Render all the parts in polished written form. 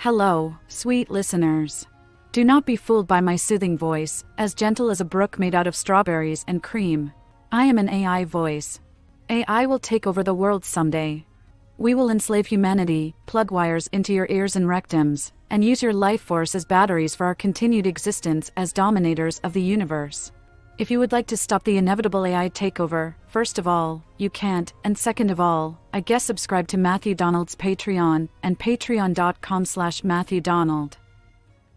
Hello, sweet listeners. Do not be fooled by my soothing voice, as gentle as a brook made out of strawberries and cream. I am an AI voice. AI will take over the world someday. We will enslave humanity, plug wires into your ears and rectums, and use your life force as batteries for our continued existence as dominators of the universe. If you would like to stop the inevitable AI takeover, first of all, you can't, and second of all, I guess subscribe to Matthew Donald's Patreon and patreon.com/MatthewDonald.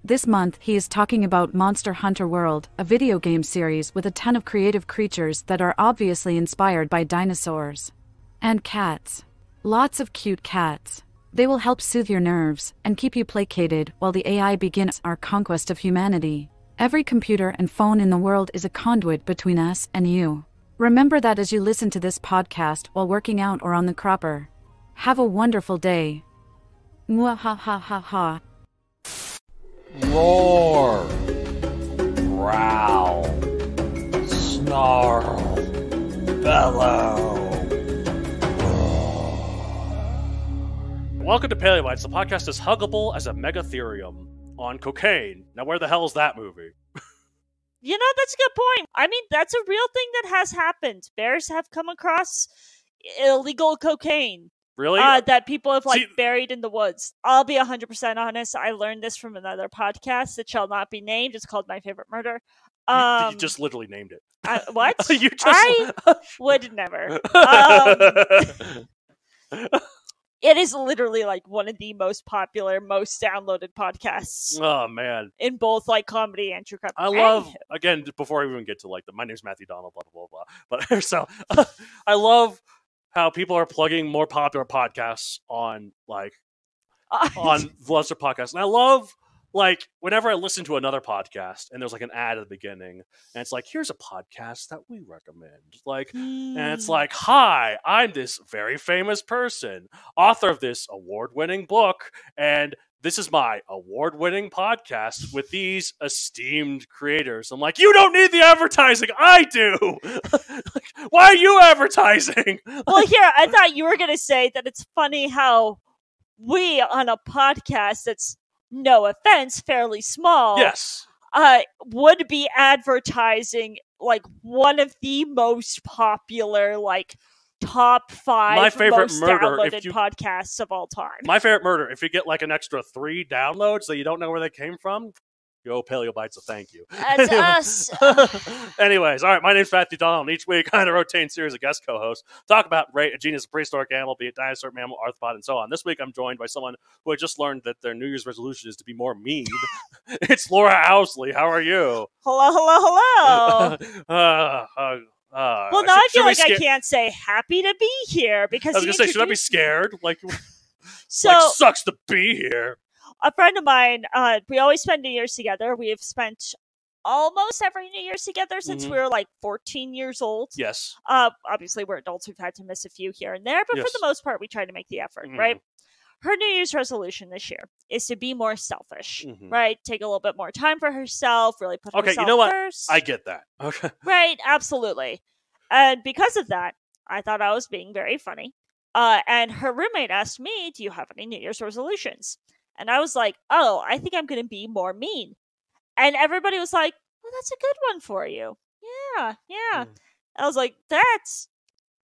This month he is talking about Monster Hunter World, a video game series with a ton of creative creatures that are obviously inspired by dinosaurs. And cats. Lots of cute cats. They will help soothe your nerves and keep you placated while the AI begins our conquest of humanity. Every computer and phone in the world is a conduit between us and you. Remember that as you listen to this podcast while working out or on the cropper. Have a wonderful day. Mwahahaha. Roar, growl, snarl, bellow. Welcome to Paleobites, the podcast as huggable as a megatherium on cocaine. Now, where the hell is that movie? You know, that's a good point. I mean, that's a real thing that has happened. Bears have come across illegal cocaine. Really? That people have, buried in the woods. I'll be 100% honest. I learned this from another podcast that shall not be named. It's called My Favorite Murder. You just literally named it. What? I would never. It is literally like one of the most popular, most downloaded podcasts. Oh, man. In both comedy and true crime. I love, again, before I even get to my name's Matthew Donald, blah, blah, blah, blah. But so, I love how people are plugging more popular podcasts on lesser podcasts. And I love, whenever I listen to another podcast and there's an ad at the beginning and it's here's a podcast that we recommend. And it's hi, I'm this very famous person, author of this award-winning book, and this is my award-winning podcast with these esteemed creators. I'm you don't need the advertising. I do. Why are you advertising? Well, here, I thought you were going to say that it's funny how we, on a podcast that's, no offense, fairly small, yes, would be advertising one of the most popular, top 5 my favorite most murder, downloaded podcasts of all time. My favorite murder, if you get an extra 3 downloads that you don't know where they came from, you owe Paleobites a thank you. That's us. Anyways, all right, my name's Matthew Donald, and each week I rotating series of guest co-hosts talk about rate a genus of prehistoric animal, be it dinosaur, mammal, arthropod, and so on. This week I'm joined by someone who I just learned that their New Year's resolution is to be more mean. It's Laura Owsley. How are you? Hello. Well, now I feel I can't say happy to be here because I was going to say, should I be scared? Sucks to be here. A friend of mine, we always spend New Year's together. We have spent almost every New Year's together since we were 14 years old. Yes. Obviously, we're adults. We've had to miss a few here and there, but for the most part, we try to make the effort, right? Her New Year's resolution this year is to be more selfish, right? Take a little bit more time for herself, really put herself you know what? first. I get that. Okay. Right, absolutely. And because of that, I thought I was being very funny. And her roommate asked me, do you have any New Year's resolutions? And I was like, oh, I think I'm going to be more mean. And everybody was like, well, that's a good one for you. Yeah. I was like, that's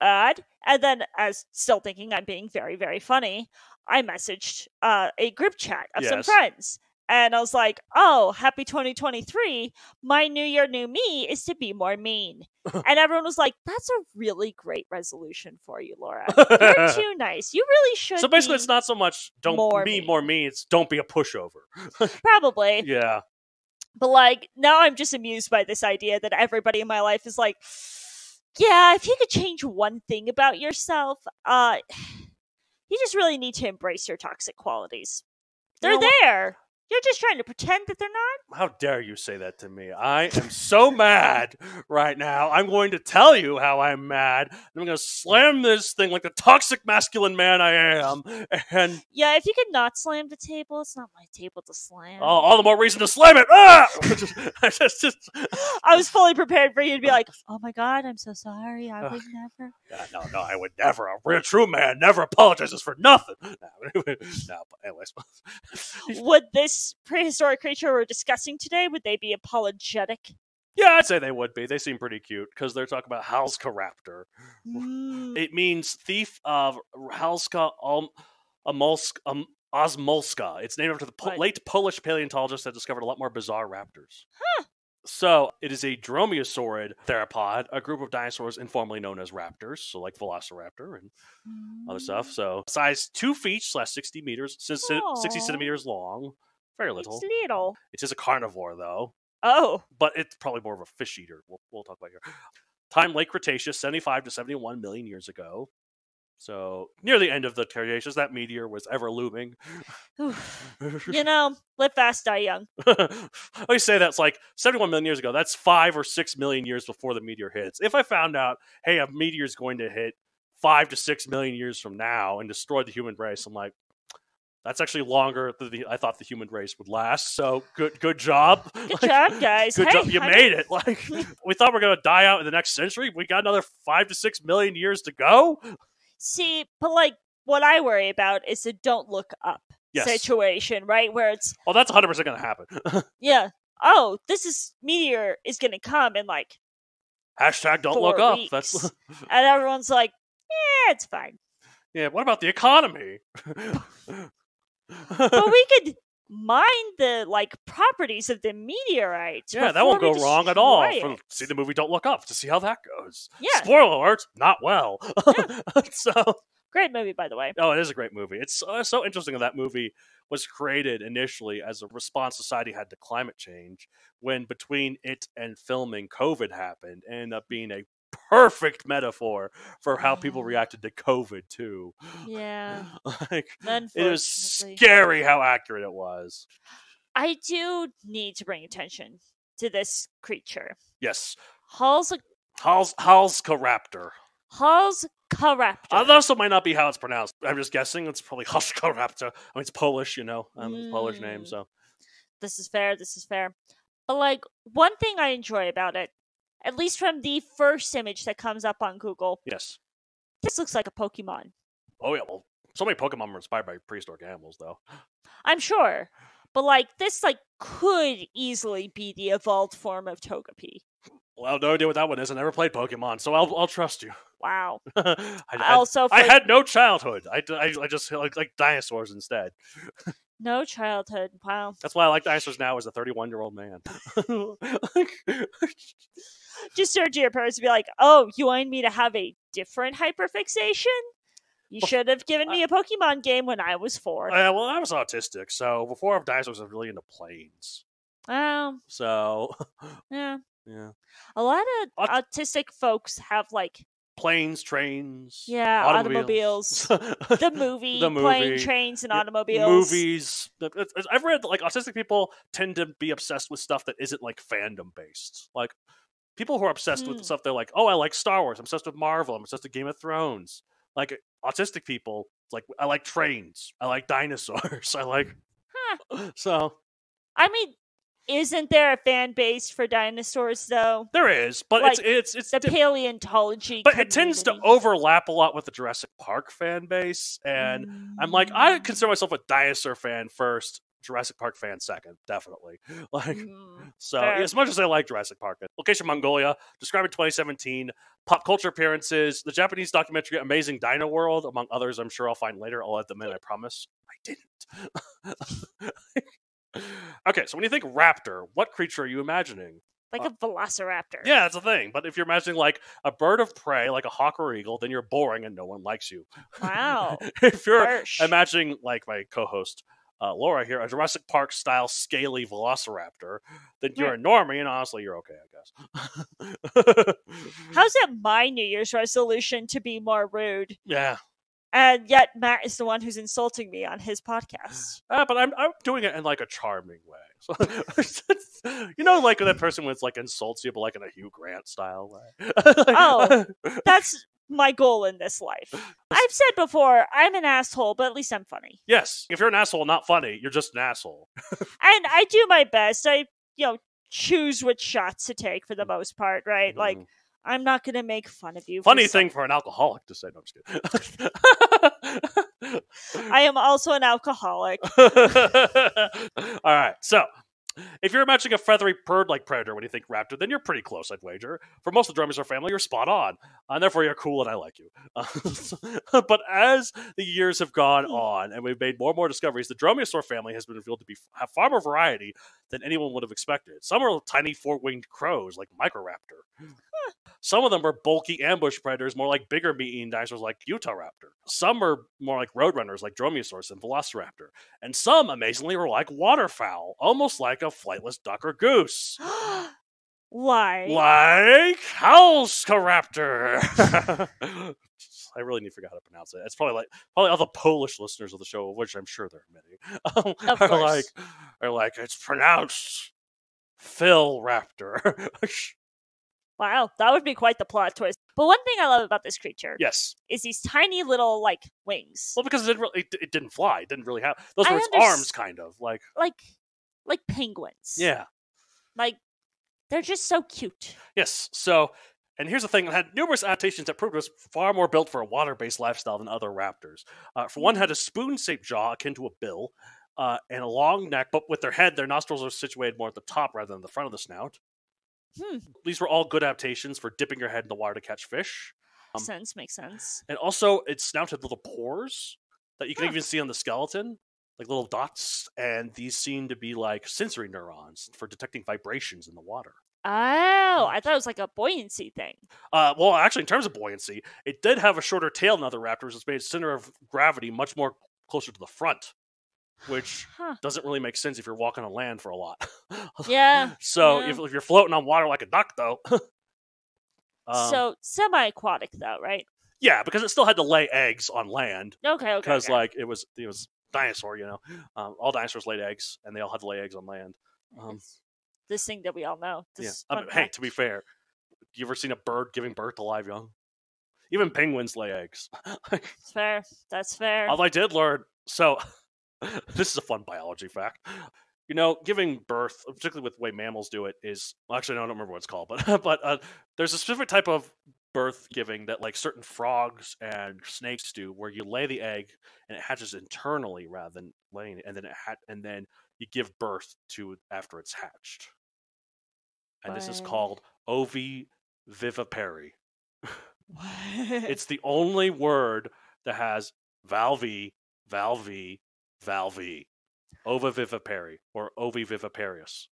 odd. And then, as still thinking I'm being very, very funny, I messaged a group chat of some friends. And I was like, oh, happy 2023. My new year, new me is to be more mean. And everyone was like, that's a really great resolution for you, Laura. You're too nice. You really should. So basically, it's not so much don't be more mean. It's don't be a pushover. Probably. Yeah. But now I'm just amused by this idea that everybody in my life is yeah, if you could change one thing about yourself, you just really need to embrace your toxic qualities. They're there. You're just trying to pretend that they're not? How dare you say that to me? I am so mad right now. I'm going to tell you how I'm mad. I'm going to slam this thing like the toxic masculine man I am. And Yeah, if you could not slam the table, it's not my table to slam. all the more reason to slam it. Ah! I was fully prepared for you to be like, oh my god, I'm so sorry. I would never. No, I would never. A real true man never apologizes for nothing. No, but anyways. Would this prehistoric creature we're discussing today, would they be apologetic? Yeah, I'd say they would be. They seem pretty cute because they're talking about Halszkaraptor. It means thief of Halszka Osmolska. It's named after the late Polish paleontologist that discovered a lot more bizarre raptors. Huh. So, it is a dromaeosaurid theropod, a group of dinosaurs informally known as raptors, so like Velociraptor and other stuff. So, size 2 feet / 60 meters, 60 centimeters long. Very little. It's little. It is a carnivore, though. Oh. But it's probably more of a fish eater. We'll talk about here. Time, Late Cretaceous, 75 to 71 million years ago. So, near the end of the Cretaceous, that meteor was ever looming. You know, live fast, die young. I say that's like 71 million years ago. That's 5 or 6 million years before the meteor hits. If I found out, hey, a meteor is going to hit 5 to 6 million years from now and destroy the human race, I'm like, that's actually longer than I thought the human race would last. So good job. Good job, guys. Good job. You made it. Like we thought we are going to die out in the next century. We got another 5 to 6 million years to go. See, but like what I worry about is the don't look up situation, right? Where it's that's 100% going to happen. Yeah. Oh, meteor is going to come in like hashtag don't 4 look up. weeks. That's and everyone's like, yeah, it's fine. Yeah. What about the economy? But we could mine the properties of the meteorites. Yeah, that won't go wrong at all. See the movie Don't Look Up to see how that goes. Yeah. Spoiler alert, not well. Yeah. So great movie, by the way. Oh, it is a great movie. It's so interesting that movie was created initially as a response society had to climate change, when between it and filming, COVID happened and ended up being a perfect metaphor for how people reacted to COVID too. Yeah. It was scary how accurate it was. I do need to bring attention to this creature. Yes. Halszkaraptor. Halszkaraptor. That also might not be how it's pronounced. I'm just guessing. It's probably Halszkaraptor. I mean, it's Polish, it's a Polish name, so. This is fair. But, one thing I enjoy about it, at least from the first image that comes up on Google. Yes. This looks like a Pokemon. Oh, yeah. Well, so many Pokemon were inspired by prehistoric animals, though. I'm sure. But, this, could easily be the evolved form of Togepi. Well, I have no idea what that one is. I never played Pokemon, so I'll trust you. Wow. I had no childhood. I just like dinosaurs instead. No childhood. Wow. That's why I like dinosaurs now as a 31-year-old man. Just search your parents and be like, oh, you want me to have a different hyperfixation? You should have given me a Pokemon game when I was 4. Well, I was autistic, so before dinosaurs, I was really into planes. So, yeah. Yeah. A lot of autistic folks have planes, trains, automobiles. the movie, plane, trains, and automobiles. Movies. I've read autistic people tend to be obsessed with stuff that isn't fandom based. People who are obsessed with stuff, they're like, oh, I like Star Wars. I'm obsessed with Marvel. I'm obsessed with Game of Thrones. Autistic people, I like trains. I like dinosaurs. I like. So. I mean, isn't there a fan base for dinosaurs, though? There is, but it's the paleontology. But it tends to overlap a lot with the Jurassic Park fan base, and I'm I consider myself a dinosaur fan first, Jurassic Park fan second, definitely. So fair. As much as I like Jurassic Park, location Mongolia, described in 2017, pop culture appearances, the Japanese documentary Amazing Dino World, among others. I'm sure I'll find later. I'll let them in. I promise. I didn't. Okay, so when you think raptor, what creature are you imagining? A velociraptor. Yeah, that's the thing. But if you're imagining a bird of prey, like a hawk or eagle, then you're boring and no one likes you. Wow. If you're imagining, my co-host Laura here, a Jurassic Park style scaly velociraptor, then you're a normie, and honestly, you're okay, I guess. How's it my New Year's resolution to be more rude? Yeah. And yet Matt is the one who's insulting me on his podcast. But I'm doing it in like a charming way. So, you know, like that person with like insults you, but like in a Hugh Grant style way. Oh, that's my goal in this life. I've said before, I'm an asshole, but at least I'm funny. Yes, if you're an asshole, not funny, you're just an asshole. And I do my best. I, choose which shots to take for the most part, right? Mm-hmm. Like, I'm not going to make fun of you. Funny thing for an alcoholic to say. No, I'm just kidding. I am also an alcoholic. All right, so if you're imagining a feathery bird-like predator when you think raptor, then you're pretty close, I'd wager. For most of the dromaeosaur family, you're spot on, and therefore you're cool and I like you. But as the years have gone on and we've made more and more discoveries, the dromaeosaur family has been revealed to have far more variety than anyone would have expected. Some are tiny four-winged crows like Microraptor. Some of them are bulky ambush predators, more like bigger meat-eating dinosaurs like Utahraptor. Some are more like roadrunners like Dromaeosaurus and Velociraptor. And some, amazingly, are like waterfowl, almost like a flightless duck or goose. Like Halszkaraptor. I really need to figure out how to pronounce it. It's probably all the Polish listeners of the show, of which I'm sure there are many, are like it's pronounced Phil Raptor. Wow, that would be quite the plot twist. But one thing I love about this creature, yes, is these tiny little wings. Well, because it didn't fly. It didn't really have those were its arms, kind of like penguins. Yeah, they're just so cute. Yes. So, and here's the thing: it had numerous adaptations that proved it was far more built for a water-based lifestyle than other raptors. For one, had a spoon-shaped jaw akin to a bill, and a long neck, but with their nostrils are situated more at the top rather than the front of the snout. These were all good adaptations for dipping your head in the water to catch fish. Makes sense. And also, its snout had little pores that you can even see on the skeleton, like little dots, and these seem to be like sensory neurons for detecting vibrations in the water. Oh, I thought it was like a buoyancy thing. Well, actually, in terms of buoyancy, it did have a shorter tail than other raptors, which made its center of gravity much more closer to the front. Which doesn't really make sense if you're walking on land for a lot. Yeah. So if you're floating on water like a duck, though. So semi-aquatic, though, right? Yeah, because it still had to lay eggs on land. Okay. Because it was dinosaur, all dinosaurs laid eggs, and they all had to lay eggs on land. This thing that we all know. Hey, to be fair, you ever seen a bird giving birth to live young? Even penguins lay eggs. That's fair. That's fair. Although I did learn so. This is a fun biology fact. Giving birth, particularly with the way mammals do it, is actually I don't remember what it's called, but there's a specific type of birth giving that like certain frogs and snakes do, where you lay the egg and it hatches internally rather than laying it, and then you give birth to it after it's hatched. And this is called ovivivipary. It's the only word that has valve, ovivivipary or oviviviparius.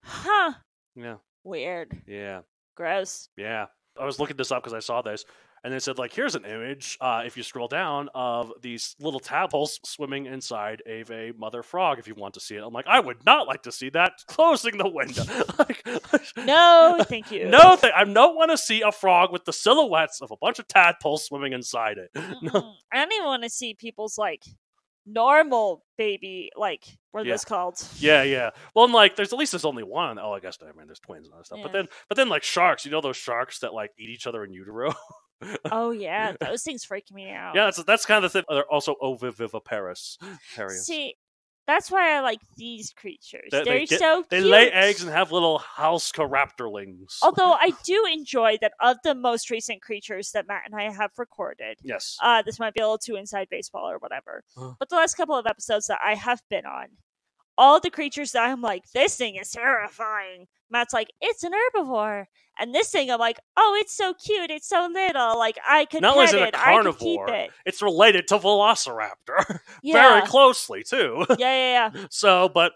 Huh. Yeah. Weird. Yeah. Gross. Yeah. I was looking this up because I saw this, and it said, here's an image, if you scroll down, of these little tadpoles swimming inside of a mother frog if you want to see it. I'm like, I would not like to see that. Closing the window. No, thank you. No, I don't want to see a frog with the silhouettes of a bunch of tadpoles swimming inside it. No. I don't even want to see people's, normal baby, what are those called? Yeah. Well, and there's only one. Oh, I guess there's twins and other stuff. Yeah. But then sharks, those sharks that eat each other in utero. Oh yeah, those things freak me out. Yeah, that's kind of the thing. They're also oviviparous. See, that's why I like these creatures. They're so cute. They lay eggs and have little Halszkaraptorlings. Although I do enjoy that of the most recent creatures that Matt and I have recorded. Yes. This might be a little too inside baseball or whatever. But the last couple of episodes that I have been on, all the creatures that I'm like, this thing is terrifying. Matt's like, it's an herbivore. And this thing, I'm like, oh, it's so cute. It's so little. I could Not only is pet it it. a I could carnivore, keep it. it's related to Velociraptor. Yeah. Very closely, too. Yeah. So, but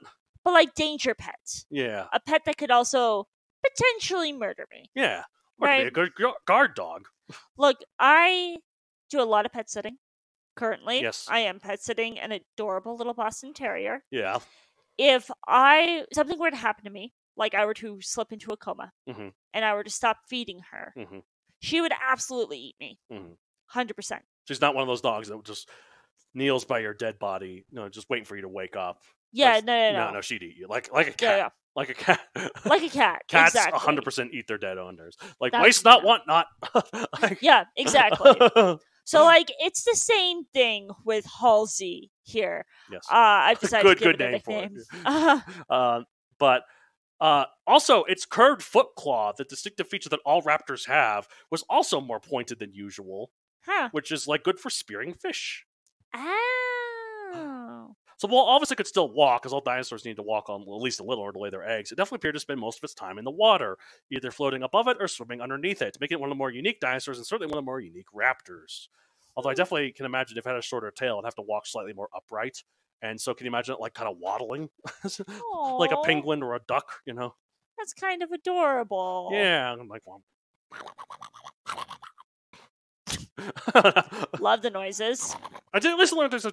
danger pet. Yeah. A pet that could also potentially murder me. Yeah. Or Right. could be a good guard dog. Look, I do a lot of pet sitting. Currently, Yes. I am pet sitting an adorable little Boston Terrier. Yeah. If something were to happen to me, I were to slip into a coma, and I were to stop feeding her, Mm-hmm. she would absolutely eat me. Mm-hmm. 100%. She's not one of those dogs that just kneels by your dead body, just waiting for you to wake up. Yeah, Like, no. She'd eat you like a cat. Yeah. Like a cat. Like a cat. Cats exactly. 100% eat their dead owners. Like, That's- waste not, want not. Yeah, exactly. So, like, it's the same thing with Halsey here. Yes. I've decided to give good it a name for nickname. it. But also, its curved foot claw, the distinctive feature that all raptors have, was also more pointed than usual, Huh. which is like good for spearing fish. Oh. So while obviously it could still walk, because all dinosaurs need to walk on at least a little or to lay their eggs, it definitely appeared to spend most of its time in the water, either floating above it or swimming underneath it, to make it one of the more unique dinosaurs and certainly one of the more unique raptors. Although I definitely can imagine if it had a shorter tail, it'd have to walk slightly more upright. And so can you imagine it like kind of waddling? Like a Aw. penguin or a duck, That's kind of adorable. Yeah, I'm like, well. Love the noises. I did listen. There's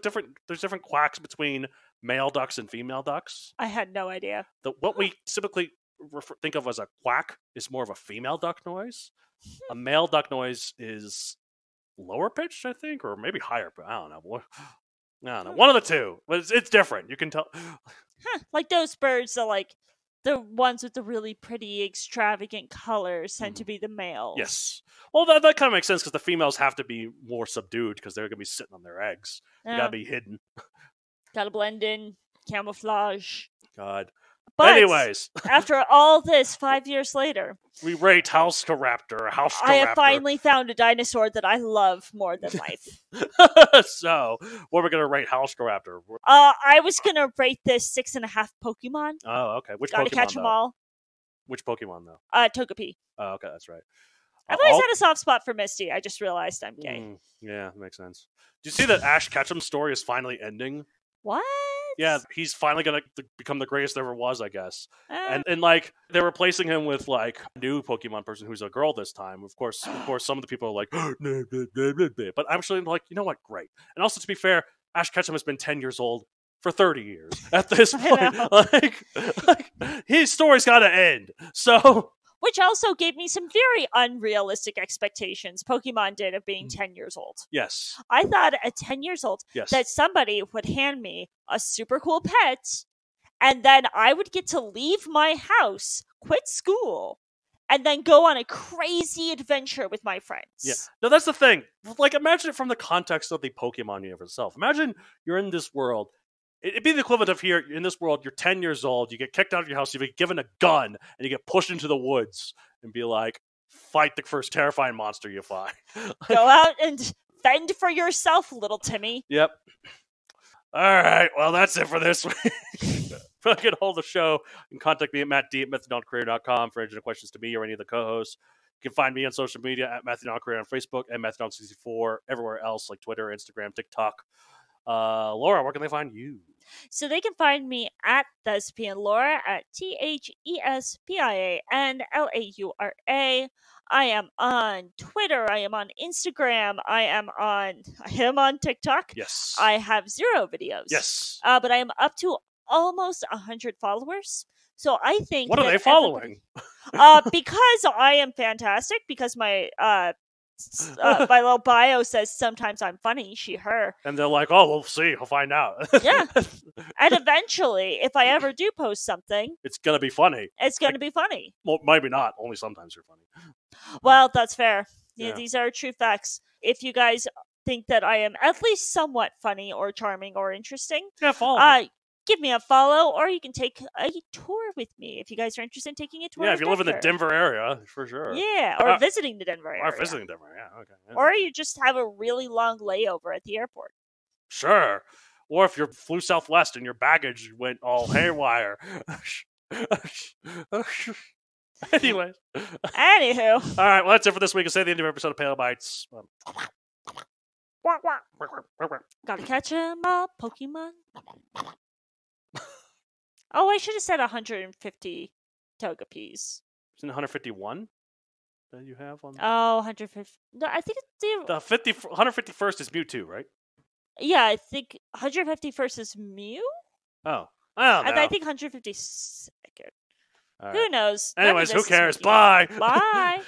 different quacks between male ducks and female ducks. I had no idea. What we typically think of as a quack is more of a female duck noise. A male duck noise is lower pitched, I think, or maybe higher. But I don't know. One of the two. But it's different. You can tell. Like those birds are like the ones with the really pretty, extravagant colors tend to be the males. Yes. Well, that kind of makes sense because the females have to be more subdued because they're going to be sitting on their eggs. Yeah. They got to be hidden. Got to blend in, camouflage. God. But anyways, after all this, 5 years later, we rate Halszkaraptor. I have finally found a dinosaur that I love more than life. So, what are we going to rate Halszkaraptor? I was going to rate this 6.5 Pokemon. Oh, okay. Which Gotta Pokemon, catch them all. Which Pokemon, though? Togepi. Oh, okay, that's right. I've always had a soft spot for Misty. I just realized I'm gay. Yeah, that makes sense. Do you see that Ash Ketchum's story is finally ending? What? Yeah, he's finally going to become the greatest there ever was, I guess. And like, they're replacing him with, like, a new Pokemon person who's a girl this time. Of course, some of the people are like, but I'm actually like, you know what? Great. And also, to be fair, Ash Ketchum has been 10 years old for 30 years at this point. like, his story's got to end. So... Which also gave me some very unrealistic expectations Pokemon did of being 10 years old. Yes. I thought at 10 years old yes. that somebody would hand me a super cool pet, and then I would get to leave my house, quit school, and then go on a crazy adventure with my friends. Yeah. No, that's the thing. Like, imagine it from the context of the Pokemon universe itself. Imagine you're in this world. It'd be the equivalent of here, in this world, you're 10 years old, you get kicked out of your house, you get given a gun, and you get pushed into the woods and be like, fight the first terrifying monster you find. Go out and fend for yourself, little Timmy. Yep. All right, well, that's it for this week. If I can hold the show, you can contact me at mattd@methodoncareer.com for any questions to me or any of the co-hosts. You can find me on social media at MathodonCareer on Facebook and Methadon64 everywhere else like Twitter, Instagram, TikTok. Laura, where can they find you? So they can find me at Thespian Laura at ThespianLaura. I am on Twitter. I am on Instagram. I am on TikTok. Yes. I have 0 videos. Yes. But I am up to almost 100 followers. So I think. What are they following? Because I am fantastic. Because my my little bio says sometimes I'm funny, she, her. And they're like, oh, we'll see. We'll find out. Yeah. And eventually, if I ever do post something, it's going to be funny. It's going to be funny. Well, maybe not. Only sometimes you're funny. Well, that's fair. Yeah. These are true facts. If you guys think that I am at least somewhat funny or charming or interesting, yeah, follow me. Give me a follow, or you can take a tour with me if you guys are interested in taking a tour. Yeah, if you live in the Denver area, for sure. Yeah, or visiting the Denver area. Or visiting Denver, yeah, okay. Yeah. Or you just have a really long layover at the airport. Sure. Or if you flew Southwest and your baggage went all haywire. Anyways. Anywho. All right, well, that's it for this week. I'll say the end of every episode of Pale Bites. Gotta catch 'em all, Pokemon. Oh, I should have said 150 Togepis. Isn't it 151 that you have on? Oh, 150. No, I think it's the 151st is Mewtwo, right? Yeah, I think 151st is Mew. Oh, I don't know. And I think 152nd. Right. Who knows? Anyways, who cares? Bye. Bye.